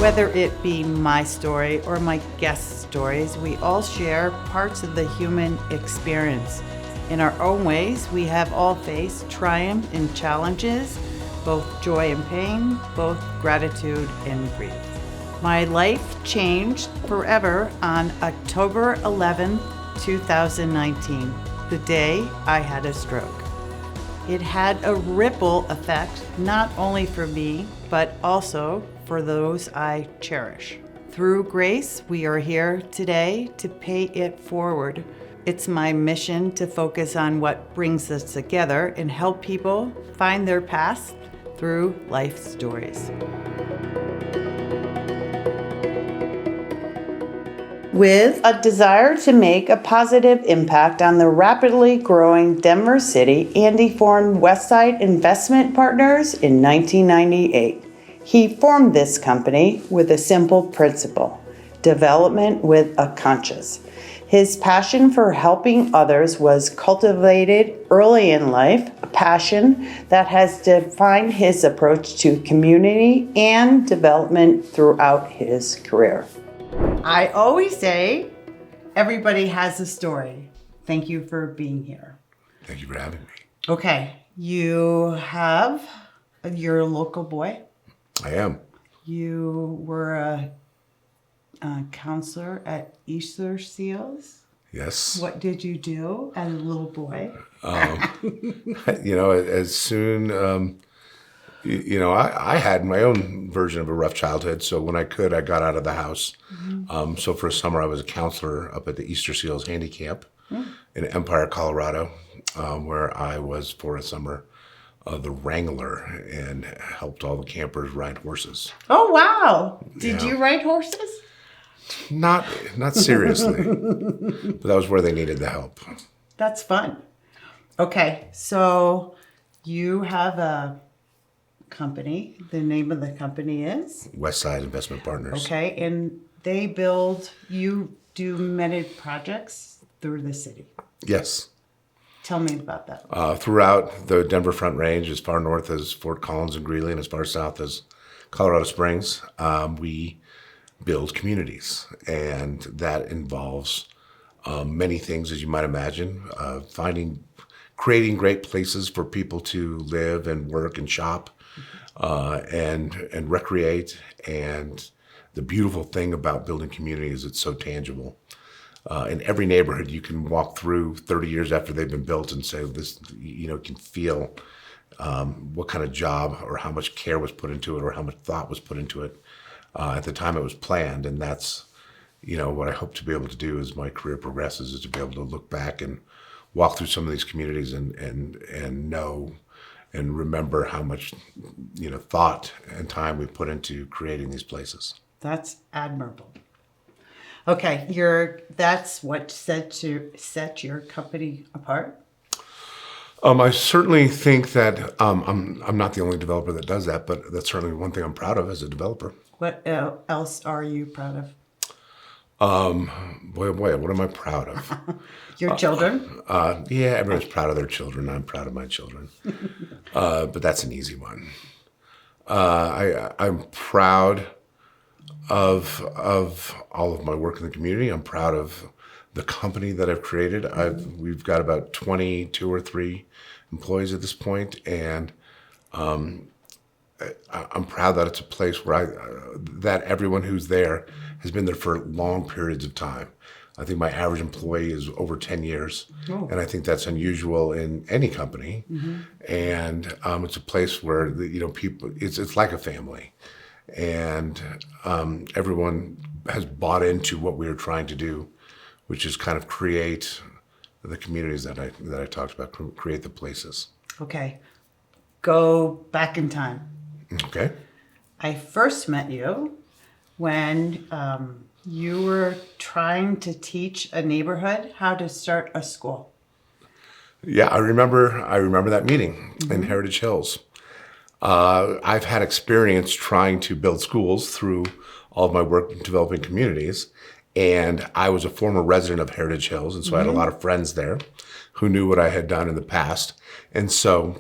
Whether it be my story or my guest stories, we all share parts of the human experience. In our own ways, we have all faced triumph and challenges, both joy and pain, both gratitude and grief. My life changed forever on October 11, 2019, the day I had a stroke. It had a ripple effect, not only for me, but also for those I cherish. Through grace, we are here today to pay it forward. It's my mission to focus on what brings us together and help people find their path through life stories. With a desire to make a positive impact on the rapidly growing Denver city, Andy formed Westside Investment Partners in 1998. He formed this company with a simple principle: development with a conscience. His passion for helping others was cultivated early in life, a passion that has defined his approach to community and development throughout his career. I always say, everybody has a story. Thank you for being here. Thank you for having me. Okay, you're a local boy. I am. You were a counselor at Easter Seals. Yes. What did you do as a little boy? As soon, I had my own version of a rough childhood. So when I could, I got out of the house. Mm-hmm. So for a summer, I was a counselor up at the Easter Seals Handy Camp in Empire, Colorado, where I was for a summer the wrangler and helped all the campers ride horses. Oh, wow. Did you ride horses? Not seriously, but that was where they needed the help. That's fun. Okay, so you have a company. The name of the company is? Westside Investment Partners. Okay, and you do many projects through the city. Yes. Tell me about that. Throughout the Denver Front Range, as far north as Fort Collins and Greeley, and as far south as Colorado Springs, we build communities. And that involves many things, as you might imagine, creating great places for people to live and work and shop and recreate. And the beautiful thing about building community is it's so tangible. In every neighborhood, you can walk through 30 years after they've been built and say, this, can feel what kind of job or how much care was put into it or how much thought was put into it at the time it was planned. And that's, what I hope to be able to do as my career progresses, is to be able to look back and walk through some of these communities and know and remember how much, thought and time we put into creating these places. That's admirable. Okay, that's what set your company apart? I certainly think that I'm not the only developer that does that, but that's certainly one thing I'm proud of as a developer. What else are you proud of? Boy, what am I proud of? Your children? Yeah, everyone's proud of their children. I'm proud of my children. But that's an easy one. I'm proud of all of my work in the community. I'm proud of the company that I've created. We've got about 22 or 3 employees at this point, and I'm proud that it's a place where that everyone who's there has been there for long periods of time. I think my average employee is over 10 years, and I think that's unusual in any company. Mm-hmm. And it's a place where people. It's like a family. And everyone has bought into what we are trying to do, which is kind of create the communities that I talked about, create the places. Okay. Go back in time. Okay. I first met you when you were trying to teach a neighborhood how to start a school. Yeah, I remember that meeting in Heritage Hills. I've had experience trying to build schools through all of my work in developing communities. And I was a former resident of Heritage Hills. And so I had a lot of friends there who knew what I had done in the past. And so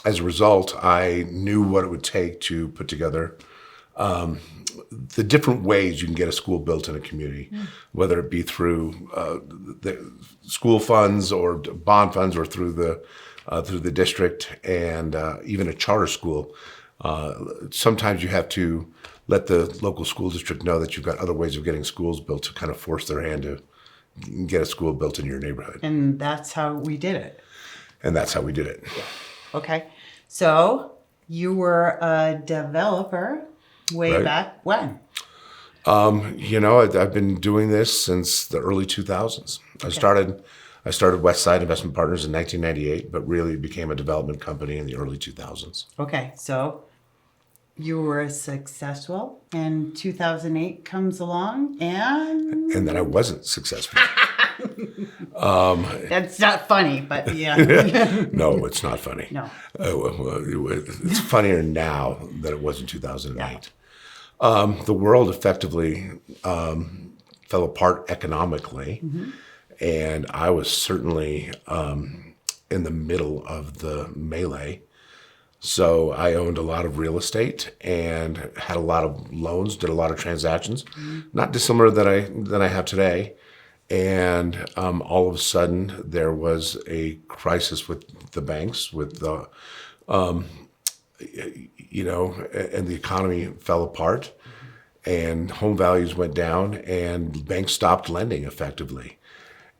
as a result, I knew what it would take to put together the different ways you can get a school built in a community, whether it be through the school funds or bond funds or through the district and even a charter school. Sometimes you have to let the local school district know that you've got other ways of getting schools built to kind of force their hand to get a school built in your neighborhood. And that's how we did it. And that's how we did it. Okay. So you were a developer way back when? I've been doing this since the early 2000s. Okay. I started Westside Investment Partners in 1998, but really became a development company in the early 2000s. Okay, so you were successful, and 2008 comes along, and then I wasn't successful. That's not funny, but yeah. No, it's not funny. No. It's funnier now than it was in 2008. Yeah. The world effectively fell apart economically, and I was certainly in the middle of the melee. So I owned a lot of real estate and had a lot of loans, did a lot of transactions, not dissimilar than I have today. And all of a sudden, there was a crisis with the banks, with the, and the economy fell apart, and home values went down, and banks stopped lending effectively.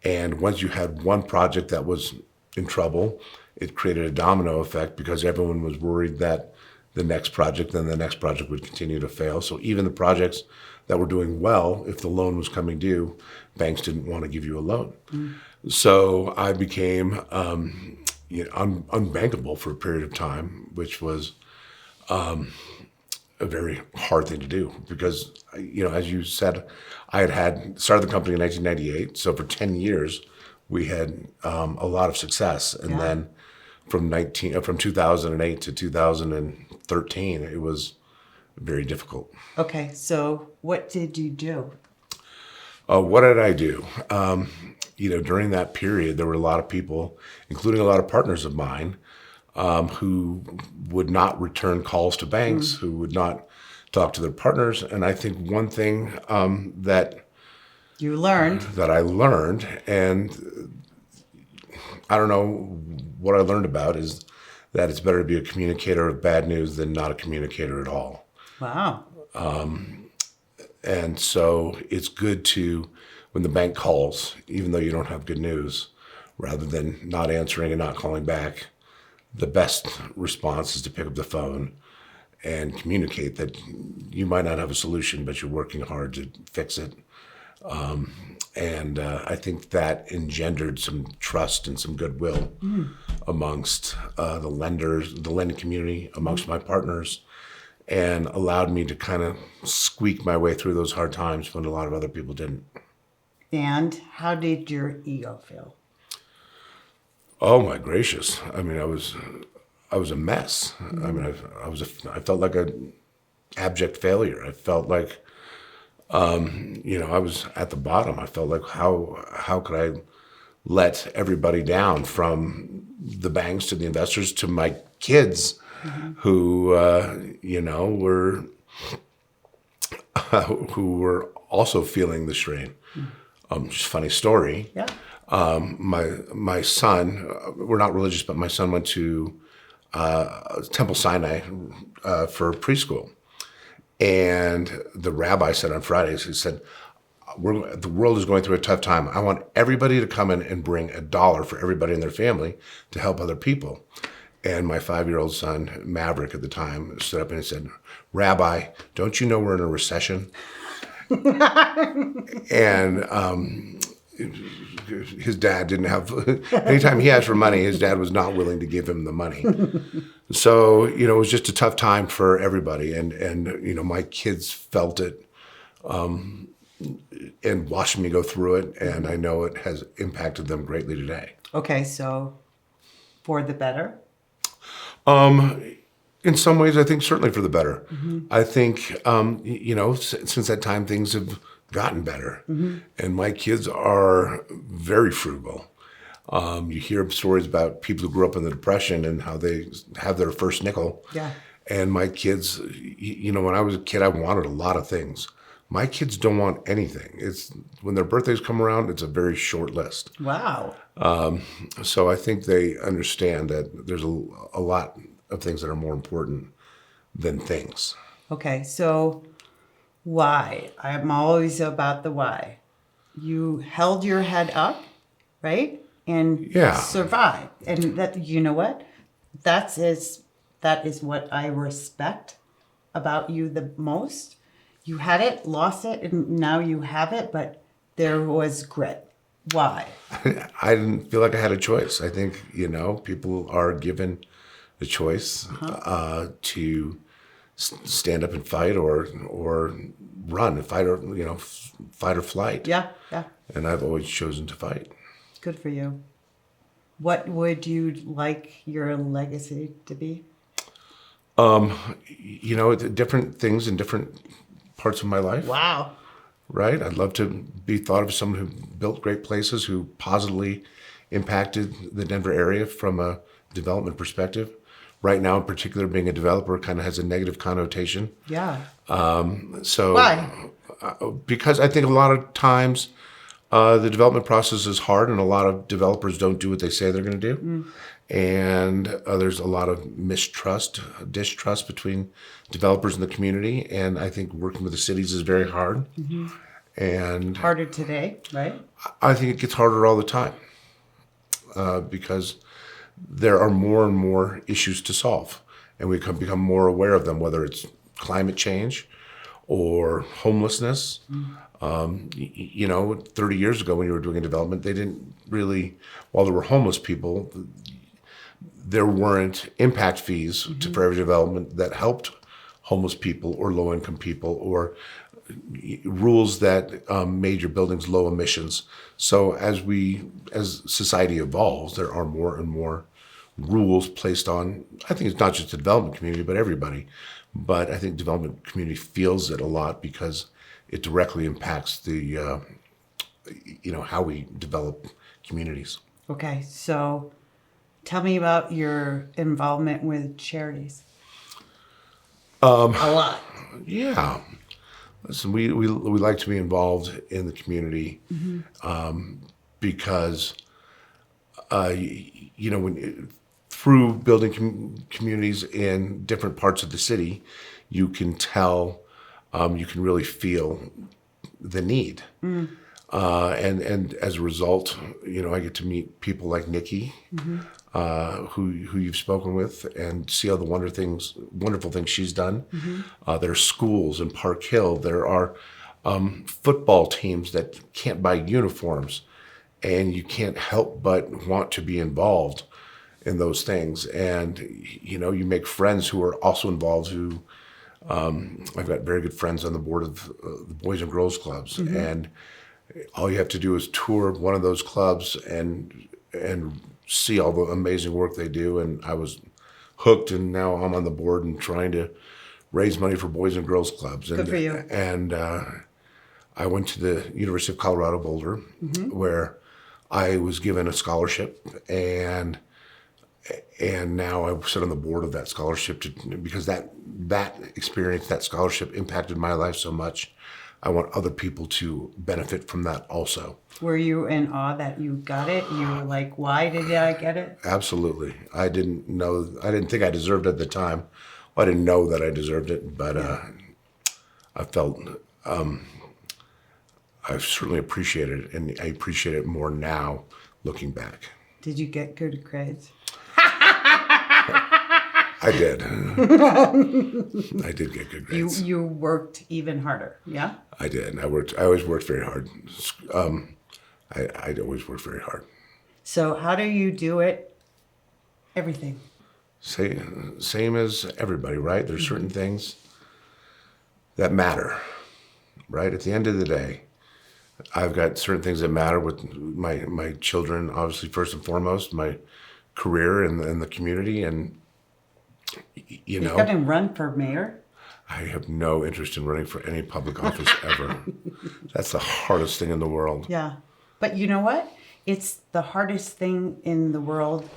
And once you had one project that was in trouble, it created a domino effect because everyone was worried that the next project would continue to fail. So even the projects that were doing well, if the loan was coming due, banks didn't want to give you a loan. So I became unbankable for a period of time, which was a very hard thing to do because, as you said, I had started the company in 1998. So for 10 years, we had a lot of success. And then from 2008 to 2013, it was very difficult. Okay, so what did you do? What did I do? During that period, there were a lot of people, including a lot of partners of mine, who would not return calls to banks, who would not talk to their partners. And I think one thing that I learned, and I don't know what I learned about, is that it's better to be a communicator of bad news than not a communicator at all. Wow. And so it's good to, when the bank calls, even though you don't have good news, rather than not answering and not calling back, the best response is to pick up the phone and communicate that you might not have a solution, but you're working hard to fix it. And I think that engendered some trust and some goodwill amongst the lenders, the lending community, amongst my partners, and allowed me to kind of squeak my way through those hard times when a lot of other people didn't. And how did your ego feel? Oh my gracious! I mean, I was a mess. I mean, I felt like an abject failure. I felt like, I was at the bottom. I felt like how could I let everybody down, from the banks to the investors to my kids, who were also feeling the strain. Just a funny story. Yeah. My son, we're not religious, but my son went to Temple Sinai for preschool. And the rabbi said on Fridays, he said, the world is going through a tough time. I want everybody to come in and bring $1 for everybody in their family to help other people. And my 5-year-old son, Maverick at the time, stood up and he said, "Rabbi, don't you know we're in a recession?" And his dad didn't have, anytime he asked for money, his dad was not willing to give him the money. So, it was just a tough time for everybody. And my kids felt it and watched me go through it. And I know it has impacted them greatly today. Okay, so for the better? In some ways, I think certainly for the better. I think, since that time, things have gotten better. And my kids are very frugal. You hear stories about people who grew up in the Depression and how they have their first nickel. Yeah. And my kids, when I was a kid, I wanted a lot of things. My kids don't want anything. It's when their birthdays come around, it's a very short list. Wow. So I think they understand that there's a lot of things that are more important than things. Okay, so why? I'm always about the why. You held your head up, right? And Yeah. survived. And that, you know what? That is what I respect about you the most. You had it, lost it, and now you have it, but there was grit. Why? I didn't feel like I had a choice. I think, people are given the choice to stand up and fight or run, fight or flight. Yeah, yeah. And I've always chosen to fight. Good for you. What would you like your legacy to be? Different things in different parts of my life. Wow. Right? I'd love to be thought of as someone who built great places, who positively impacted the Denver area from a development perspective. Right now, in particular, being a developer kind of has a negative connotation. Yeah. So, Why? Because I think a lot of times the development process is hard, and a lot of developers don't do what they say they're going to do. And there's a lot of distrust between developers and the community. And I think working with the cities is very hard. And Harder today, right? I think it gets harder all the time because there are more and more issues to solve, and we can become more aware of them, whether it's climate change or homelessness. 30 years ago when you were doing a development, they didn't really, while there were homeless people, there weren't impact fees for every development that helped homeless people or low-income people, or rules that made your buildings low emissions. So as society evolves, there are more and more rules placed on, I think it's not just the development community, but everybody. But I think development community feels it a lot because it directly impacts the, how we develop communities. Okay, so tell me about your involvement with charities. A lot. Yeah. Listen, we like to be involved in the community because, through building communities in different parts of the city, you can tell, you can really feel the need. And as a result, I get to meet people like Nikki, who you've spoken with, and see all the wonderful things she's done. There are schools in Park Hill. There are football teams that can't buy uniforms, and you can't help but want to be involved in those things. And you make friends who are also involved. Who I've got very good friends on the board of the Boys and Girls Clubs, and all you have to do is tour one of those clubs and see all the amazing work they do. And I was hooked, and now I'm on the board and trying to raise money for Boys and Girls Clubs. Good for you. And I went to the University of Colorado Boulder, where I was given a scholarship, and now I sit on the board of that scholarship because that experience, that scholarship impacted my life so much. I want other people to benefit from that also. Were you in awe that you got it? You were like, why did I get it? Absolutely. I didn't think I deserved it at the time. Well, I didn't know that I deserved it, but I felt, I certainly appreciated it, and I appreciate it more now looking back. Did you get good grades? I did. I did get good grades. You worked even harder, yeah? I did. I always worked very hard. I always worked very hard. So how do you do it? Everything. Same as everybody, right? There's certain things that matter, right? At the end of the day, I've got certain things that matter with my children, obviously first and foremost, my career in the community, and You're going to run for mayor? I have no interest in running for any public office ever. That's the hardest thing in the world. Yeah. But you know what? It's the hardest thing in the world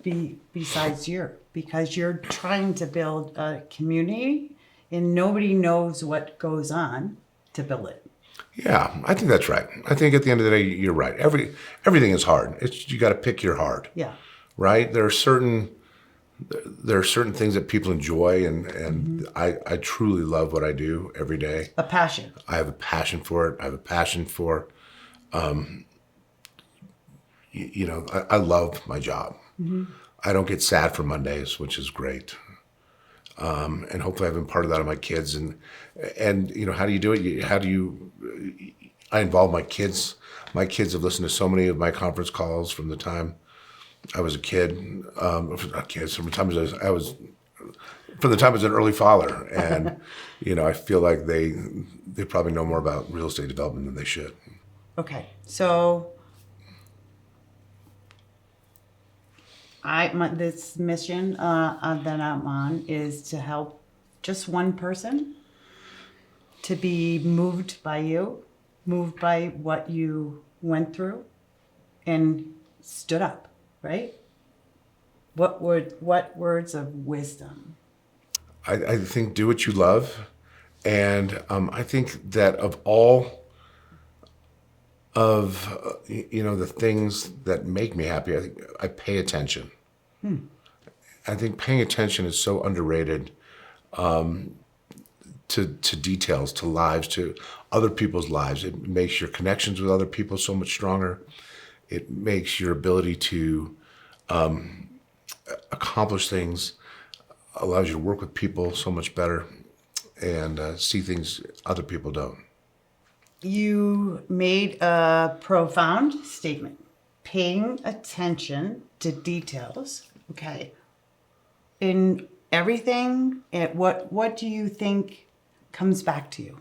besides you, because you're trying to build a community and nobody knows what goes on to build it. Yeah, I think that's right. I think at the end of the day, you're right. Everything is hard. You got to pick your hard. Yeah. Right. There are certain things that people enjoy, and I truly love what I do every day. A passion. I have a passion for it. I have a passion for, I love my job. I don't get sad for Mondays, which is great. And hopefully I've imparted that on my kids. And how do you do it? I involve my kids. My kids have listened to so many of my conference calls from the time I was a kid. Not kids, from the time I was an early father. And, I feel like they probably know more about real estate development than they should. Okay. So this mission that I'm on is to help just one person to be moved by what you went through and stood up, right? What words of wisdom? I think do what you love. And I think that of all of, the things that make me happy, I think I pay attention. I think paying attention is so underrated to details, to lives, to other people's lives. It makes your connections with other people so much stronger. It makes your ability to accomplish things, allows you to work with people so much better and see things other people don't. You made a profound statement. Paying attention to details. Okay. In everything, what do you think comes back to you?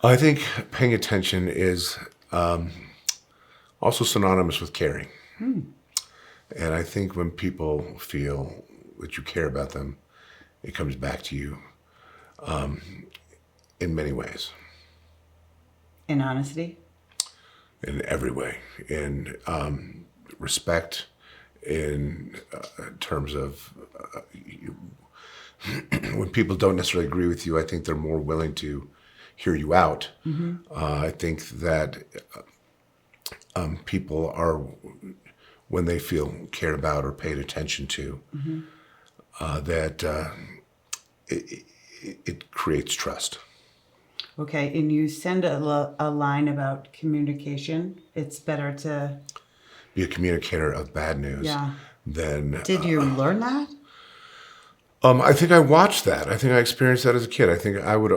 I think paying attention is also synonymous with caring. And I think when people feel that you care about them, it comes back to you in many ways. In honesty? In every way. In respect, in terms of when people don't necessarily agree with you, I think they're more willing to hear you out. I think that people are, when they feel cared about or paid attention to, that it creates trust. Okay, and you send a line about communication. It's better to be a communicator of bad news. Yeah. Than. Did you learn that? I think I watched that. I think I experienced that as a kid. I think I would.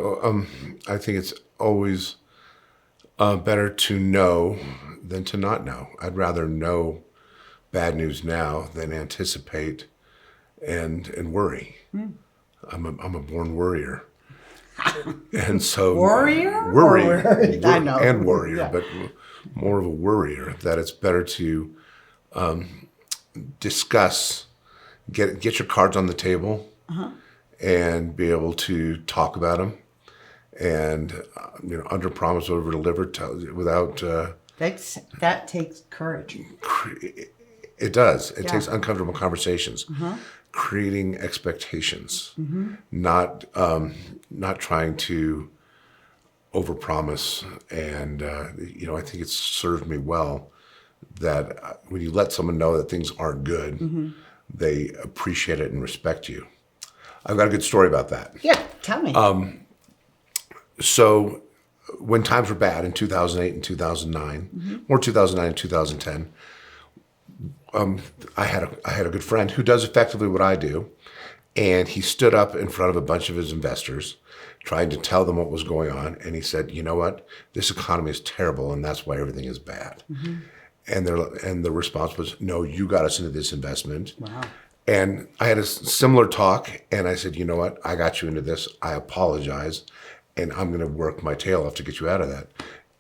I think it's always better to know than to not know. I'd rather know bad news now than anticipate and worry. I'm a born worrier. And so worry, I know, and warrior, yeah. But more of a worrier. That it's better to discuss, get your cards on the table, and be able to talk about them, and under promise, over deliver, without. That takes courage. It does. It takes uncomfortable conversations. Creating expectations, not trying to overpromise, and I think it's served me well that when you let someone know that things aren't good, they appreciate it and respect you. I've got a good story about that. Yeah, tell me. So when times were bad in 2008 and 2009, or 2009 and 2010. I had a good friend who does effectively what I do, and he stood up in front of a bunch of his investors, trying to tell them what was going on, and he said, "You know what? This economy is terrible, and that's why everything is bad." And the response was, "No, you got us into this investment." Wow. And I had a similar talk, and I said, "You know what? I got you into this. I apologize, and I'm going to work my tail off to get you out of that."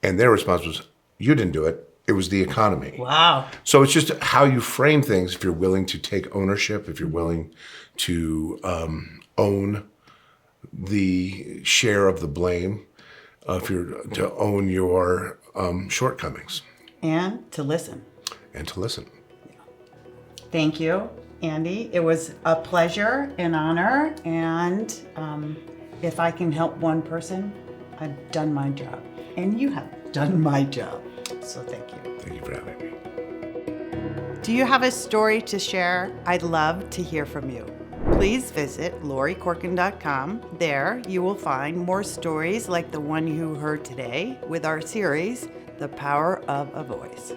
And their response was, "You didn't do it. It was the economy." Wow. So it's just how you frame things. If you're willing to take ownership, if you're willing to own the share of the blame, if you're to own your shortcomings. And to listen. And to listen. Thank you, Andy. It was a pleasure, an honor, and if I can help one person, I've done my job. And you have done my job. So thank you. Thank you for having me. Do you have a story to share? I'd love to hear from you. Please visit LoriCorken.com. There you will find more stories like the one you heard today with our series, The Power of a Voice.